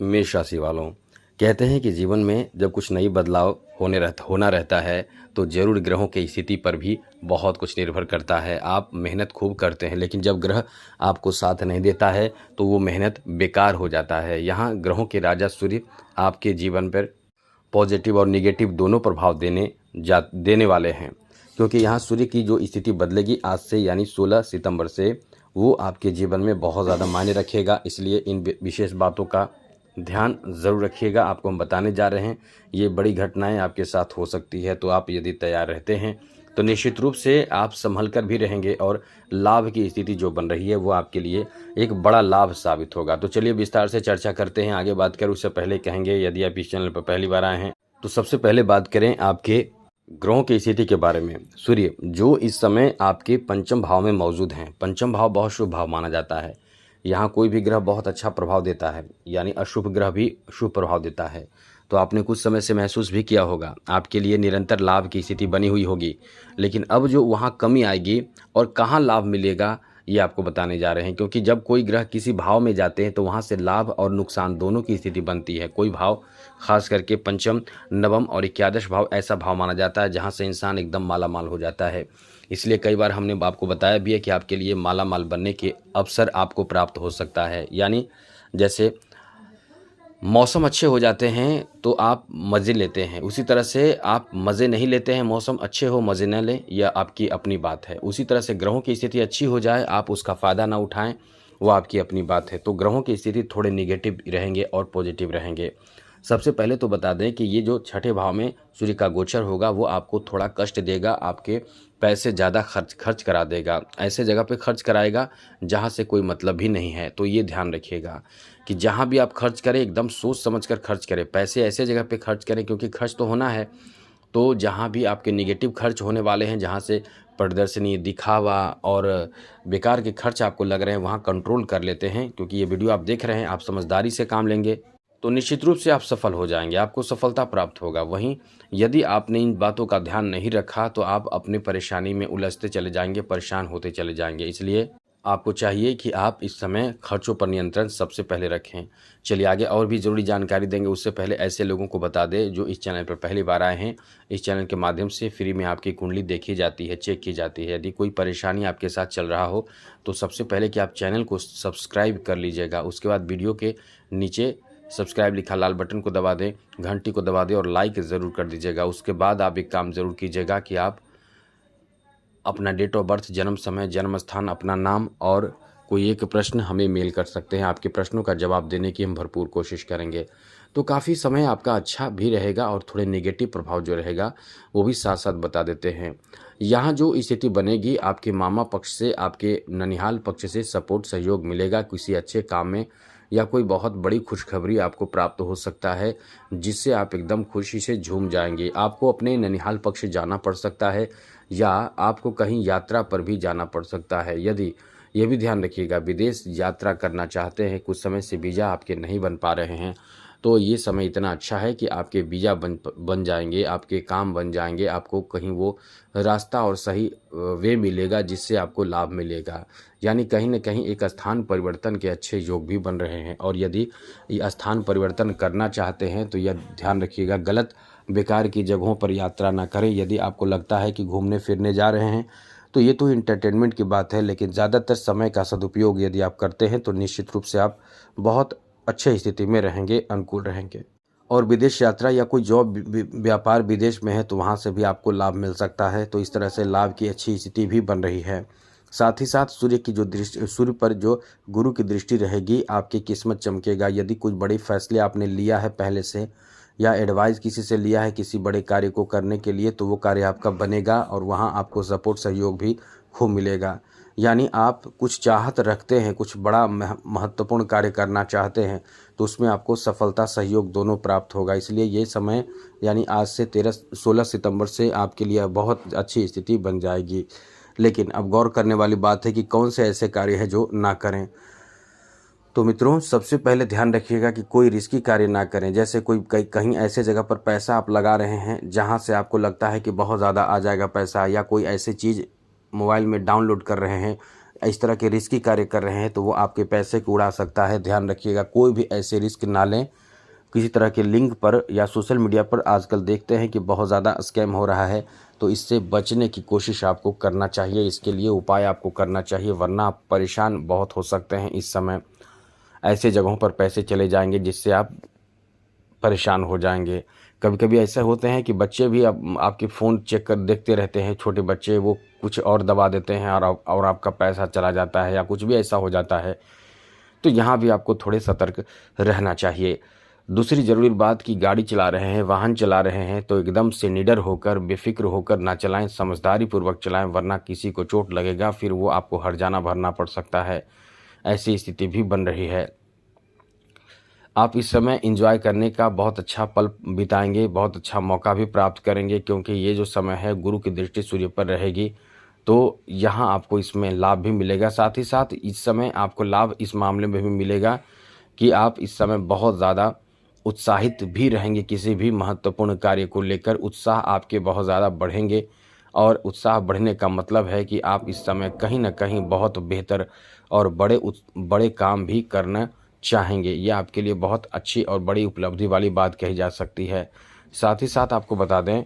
मेष राशि वालों, कहते हैं कि जीवन में जब कुछ नई बदलाव होना रहता है तो ज़रूर ग्रहों की स्थिति पर भी बहुत कुछ निर्भर करता है। आप मेहनत खूब करते हैं लेकिन जब ग्रह आपको साथ नहीं देता है तो वो मेहनत बेकार हो जाता है। यहाँ ग्रहों के राजा सूर्य आपके जीवन पर पॉजिटिव और निगेटिव दोनों प्रभाव देने वाले हैं, क्योंकि यहाँ सूर्य की जो स्थिति बदलेगी आज से यानी 16 सितंबर से, वो आपके जीवन में बहुत ज़्यादा मायने रखेगा। इसलिए इन विशेष बातों का ध्यान ज़रूर रखिएगा। आपको हम बताने जा रहे हैं, ये बड़ी घटनाएं आपके साथ हो सकती है, तो आप यदि तैयार रहते हैं तो निश्चित रूप से आप संभल कर भी रहेंगे और लाभ की स्थिति जो बन रही है वो आपके लिए एक बड़ा लाभ साबित होगा। तो चलिए विस्तार से चर्चा करते हैं। आगे बात करें उससे पहले कहेंगे, यदि आप इस चैनल पर पहली बार आए हैं तो सबसे पहले बात करें आपके ग्रहों की स्थिति के बारे में। सूर्य जो इस समय आपके पंचम भाव में मौजूद हैं। पंचम भाव बहुत शुभ भाव माना जाता है। यहाँ कोई भी ग्रह बहुत अच्छा प्रभाव देता है, यानी अशुभ ग्रह भी शुभ प्रभाव देता है। तो आपने कुछ समय से महसूस भी किया होगा, आपके लिए निरंतर लाभ की स्थिति बनी हुई होगी। लेकिन अब जो वहाँ कमी आएगी और कहाँ लाभ मिलेगा ये आपको बताने जा रहे हैं, क्योंकि जब कोई ग्रह किसी भाव में जाते हैं तो वहाँ से लाभ और नुकसान दोनों की स्थिति बनती है। कोई भाव, खास करके पंचम, नवम और एकादश भाव ऐसा भाव माना जाता है जहाँ से इंसान एकदम माला माल हो जाता है। इसलिए कई बार हमने आपको बताया भी है कि आपके लिए माला माल बनने के अवसर आपको प्राप्त हो सकता है। यानी जैसे मौसम अच्छे हो जाते हैं तो आप मज़े लेते हैं, उसी तरह से आप मज़े नहीं लेते हैं, मौसम अच्छे हो मज़े न लें, यह आपकी अपनी बात है। उसी तरह से ग्रहों की स्थिति अच्छी हो जाए, आप उसका फ़ायदा ना उठाएं, वो आपकी अपनी बात है। तो ग्रहों की स्थिति थोड़े निगेटिव रहेंगे और पॉजिटिव रहेंगे। सबसे पहले तो बता दें कि ये जो छठे भाव में सूर्य का गोचर होगा वो आपको थोड़ा कष्ट देगा, आपके पैसे ज़्यादा खर्च करा देगा, ऐसे जगह पे खर्च कराएगा जहाँ से कोई मतलब भी नहीं है। तो ये ध्यान रखिएगा कि जहाँ भी आप खर्च करें एकदम सोच समझ कर खर्च करें, पैसे ऐसे जगह पे खर्च करें क्योंकि खर्च तो होना है। तो जहाँ भी आपके निगेटिव खर्च होने वाले हैं, जहाँ से प्रदर्शनी, दिखावा और बेकार के खर्च आपको लग रहे हैं, वहाँ कंट्रोल कर लेते हैं। क्योंकि ये वीडियो आप देख रहे हैं, आप समझदारी से काम लेंगे तो निश्चित रूप से आप सफल हो जाएंगे, आपको सफलता प्राप्त होगा। वहीं यदि आपने इन बातों का ध्यान नहीं रखा तो आप अपनी परेशानी में उलझते चले जाएंगे, परेशान होते चले जाएंगे। इसलिए आपको चाहिए कि आप इस समय खर्चों पर नियंत्रण सबसे पहले रखें। चलिए आगे और भी ज़रूरी जानकारी देंगे, उससे पहले ऐसे लोगों को बता दें जो इस चैनल पर पहली बार आए हैं। इस चैनल के माध्यम से फ्री में आपकी कुंडली देखी जाती है, चेक की जाती है। यदि कोई परेशानी आपके साथ चल रहा हो तो सबसे पहले कि आप चैनल को सब्सक्राइब कर लीजिएगा। उसके बाद वीडियो के नीचे सब्सक्राइब लिखा लाल बटन को दबा दें, घंटी को दबा दें और लाइक ज़रूर कर दीजिएगा। उसके बाद आप एक काम ज़रूर कीजिएगा कि आप अपना डेट ऑफ बर्थ, जन्म समय, जन्म स्थान, अपना नाम और कोई एक प्रश्न हमें मेल कर सकते हैं। आपके प्रश्नों का जवाब देने की हम भरपूर कोशिश करेंगे। तो काफ़ी समय आपका अच्छा भी रहेगा और थोड़े नेगेटिव प्रभाव जो रहेगा वो भी साथ साथ बता देते हैं। यहाँ जो स्थिति बनेगी, आपके मामा पक्ष से, आपके ननिहाल पक्ष से सपोर्ट, सहयोग मिलेगा किसी अच्छे काम में, या कोई बहुत बड़ी खुशखबरी आपको प्राप्त हो सकता है जिससे आप एकदम खुशी से झूम जाएंगे। आपको अपने ननिहाल पक्ष जाना पड़ सकता है या आपको कहीं यात्रा पर भी जाना पड़ सकता है। यदि ये भी ध्यान रखिएगा, विदेश यात्रा करना चाहते हैं, कुछ समय से वीज़ा आपके नहीं बन पा रहे हैं, तो ये समय इतना अच्छा है कि आपके वीज़ा बन जाएंगे, आपके काम बन जाएंगे, आपको कहीं वो रास्ता और सही वे मिलेगा जिससे आपको लाभ मिलेगा। यानी कहीं न कहीं एक स्थान परिवर्तन के अच्छे योग भी बन रहे हैं। और यदि ये स्थान परिवर्तन करना चाहते हैं तो यह ध्यान रखिएगा, गलत बेकार की जगहों पर यात्रा ना करें। यदि आपको लगता है कि घूमने फिरने जा रहे हैं तो ये तो इंटरटेनमेंट की बात है, लेकिन ज़्यादातर समय का सदुपयोग यदि आप करते हैं तो निश्चित रूप से आप बहुत अच्छे स्थिति में रहेंगे, अनुकूल रहेंगे। और विदेश यात्रा या कोई जॉब व्यापार विदेश में है तो वहाँ से भी आपको लाभ मिल सकता है। तो इस तरह से लाभ की अच्छी स्थिति भी बन रही है। साथ ही साथ सूर्य की जो दृष्टि, सूर्य पर जो गुरु की दृष्टि रहेगी, आपकी किस्मत चमकेगा। यदि कुछ बड़े फैसले आपने लिया है पहले से या एडवाइस किसी से लिया है किसी बड़े कार्य को करने के लिए, तो वो कार्य आपका बनेगा और वहाँ आपको सपोर्ट, सहयोग भी खूब मिलेगा। यानी आप कुछ चाहत रखते हैं, कुछ बड़ा महत्वपूर्ण कार्य करना चाहते हैं तो उसमें आपको सफलता, सहयोग दोनों प्राप्त होगा। इसलिए ये समय यानी आज से 16 सितंबर से आपके लिए बहुत अच्छी स्थिति बन जाएगी। लेकिन अब गौर करने वाली बात है कि कौन से ऐसे कार्य हैं जो ना करें। तो मित्रों, सबसे पहले ध्यान रखिएगा कि कोई रिस्की कार्य ना करें। जैसे कोई कहीं ऐसे जगह पर पैसा आप लगा रहे हैं जहां से आपको लगता है कि बहुत ज़्यादा आ जाएगा पैसा, या कोई ऐसी चीज़ मोबाइल में डाउनलोड कर रहे हैं, इस तरह के रिस्की कार्य कर रहे हैं तो वो आपके पैसे को उड़ा सकता है। ध्यान रखिएगा, कोई भी ऐसे रिस्क ना लें। किसी तरह के लिंक पर या सोशल मीडिया पर आजकल देखते हैं कि बहुत ज़्यादा स्कैम हो रहा है, तो इससे बचने की कोशिश आपको करना चाहिए। इसके लिए उपाय आपको करना चाहिए, वरना आप परेशान बहुत हो सकते हैं। इस समय ऐसे जगहों पर पैसे चले जाएंगे जिससे आप परेशान हो जाएंगे। कभी कभी ऐसे होते हैं कि बच्चे भी आपके फ़ोन चेक कर देखते रहते हैं, छोटे बच्चे, वो कुछ और दबा देते हैं और आपका पैसा चला जाता है या कुछ भी ऐसा हो जाता है। तो यहाँ भी आपको थोड़े सतर्क रहना चाहिए। दूसरी ज़रूरी बात कि गाड़ी चला रहे हैं, वाहन चला रहे हैं तो एकदम से निडर होकर, बेफ़िक्र होकर ना चलाएं, समझदारी पूर्वक चलाएं, वरना किसी को चोट लगेगा, फिर वो आपको हर्जाना भरना पड़ सकता है। ऐसी स्थिति भी बन रही है। आप इस समय एंजॉय करने का बहुत अच्छा पल बिताएंगे, बहुत अच्छा मौका भी प्राप्त करेंगे, क्योंकि ये जो समय है गुरु की दृष्टि सूर्य पर रहेगी, तो यहाँ आपको इसमें लाभ भी मिलेगा। साथ ही साथ इस समय आपको लाभ इस मामले में भी मिलेगा कि आप इस समय बहुत ज़्यादा उत्साहित भी रहेंगे। किसी भी महत्वपूर्ण कार्य को लेकर उत्साह आपके बहुत ज़्यादा बढ़ेंगे, और उत्साह बढ़ने का मतलब है कि आप इस समय कहीं ना कहीं बहुत बेहतर और बड़े काम भी करना चाहेंगे। ये आपके लिए बहुत अच्छी और बड़ी उपलब्धि वाली बात कही जा सकती है। साथ ही साथ आपको बता दें,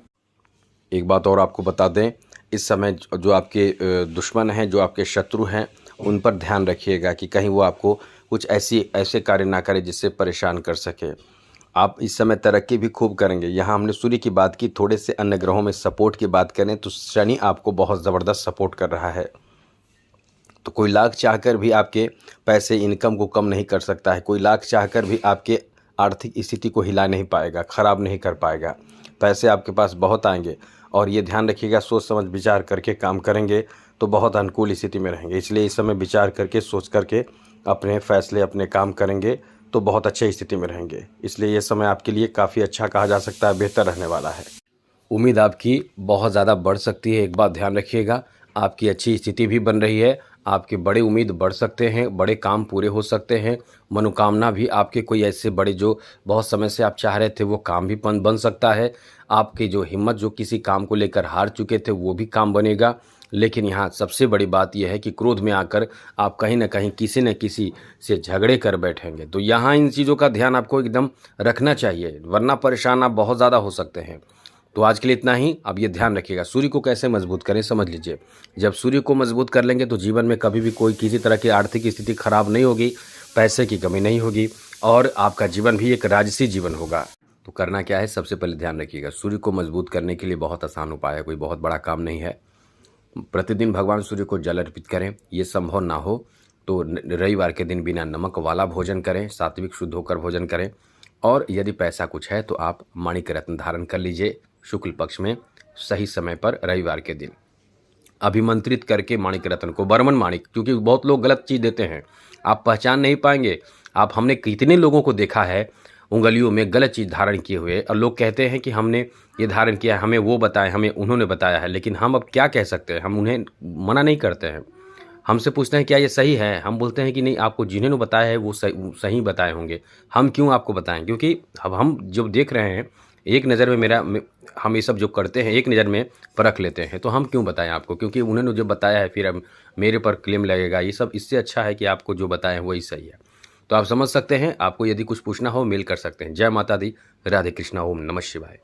एक बात और आपको बता दें, इस समय जो आपके दुश्मन हैं, जो आपके शत्रु हैं, उन पर ध्यान रखिएगा कि कहीं वो आपको कुछ ऐसे कार्य ना करें जिससे परेशान कर सके। आप इस समय तरक्की भी खूब करेंगे। यहाँ हमने सूर्य की बात की, थोड़े से अन्य ग्रहों में सपोर्ट की बात करें तो शनि आपको बहुत ज़बरदस्त सपोर्ट कर रहा है। तो कोई लाख चाहकर भी आपके पैसे इनकम को कम नहीं कर सकता है। कोई लाख चाहकर भी आपके आर्थिक स्थिति को हिला नहीं पाएगा, ख़राब नहीं कर पाएगा। पैसे आपके पास बहुत आएंगे, और ये ध्यान रखिएगा, सोच समझ विचार करके काम करेंगे तो बहुत अनुकूल स्थिति में रहेंगे। इसलिए इस समय विचार करके, सोच करके अपने फैसले, अपने काम करेंगे तो बहुत अच्छे स्थिति में रहेंगे। इसलिए ये समय आपके लिए काफ़ी अच्छा कहा जा सकता है, बेहतर रहने वाला है। उम्मीद आपकी बहुत ज़्यादा बढ़ सकती है। एक बात ध्यान रखिएगा, आपकी अच्छी स्थिति भी बन रही है, आपके बड़े उम्मीद बढ़ सकते हैं, बड़े काम पूरे हो सकते हैं, मनोकामना भी आपके कोई ऐसे बड़े जो बहुत समय से आप चाह रहे थे वो काम भी बन सकता है। आपकी जो हिम्मत, जो किसी काम को लेकर हार चुके थे, वो भी काम बनेगा। लेकिन यहाँ सबसे बड़ी बात यह है कि क्रोध में आकर आप कहीं ना कहीं किसी न किसी से झगड़े कर बैठेंगे। तो यहाँ इन चीज़ों का ध्यान आपको एकदम रखना चाहिए, वरना परेशान आप बहुत ज़्यादा हो सकते हैं। तो आज के लिए इतना ही। अब ये ध्यान रखिएगा, सूर्य को कैसे मजबूत करें समझ लीजिए। जब सूर्य को मजबूत कर लेंगे तो जीवन में कभी भी कोई किसी तरह की आर्थिक स्थिति खराब नहीं होगी, पैसे की कमी नहीं होगी, और आपका जीवन भी एक राजसी जीवन होगा। तो करना क्या है, सबसे पहले ध्यान रखिएगा, सूर्य को मजबूत करने के लिए बहुत आसान उपाय है, कोई बहुत बड़ा काम नहीं है। प्रतिदिन भगवान सूर्य को जल अर्पित करें। ये संभव ना हो तो रविवार के दिन बिना नमक वाला भोजन करें, सात्विक शुद्ध होकर भोजन करें। और यदि पैसा कुछ है तो आप माणिक रत्न धारण कर लीजिए शुक्ल पक्ष में, सही समय पर रविवार के दिन अभिमंत्रित करके माणिक रत्न को, बर्मन माणिक, क्योंकि बहुत लोग गलत चीज़ देते हैं, आप पहचान नहीं पाएंगे। हमने कितने लोगों को देखा है उंगलियों में गलत चीज़ धारण किए हुए, और लोग कहते हैं कि हमने ये धारण किया, हमें वो बताया, हमें उन्होंने बताया है। लेकिन हम अब क्या कह सकते हैं, हम उन्हें मना नहीं करते हैं। हमसे पूछते हैं क्या ये सही है, हम बोलते हैं कि नहीं, आपको जिन्होंने बताया है वो सही बताए होंगे, हम क्यों आपको बताएं। क्योंकि अब हम जब देख रहे हैं एक नज़र में हम ये सब जो करते हैं एक नज़र में परख लेते हैं, तो हम क्यों बताएं आपको, क्योंकि उन्होंने जो बताया है फिर अब मेरे पर क्लेम लगेगा। ये सब इससे अच्छा है कि आपको जो बताया है वही सही है। तो आप समझ सकते हैं। आपको यदि कुछ पूछना हो मेल कर सकते हैं। जय माता दी, राधे कृष्णा, ओम नमः शिवाय।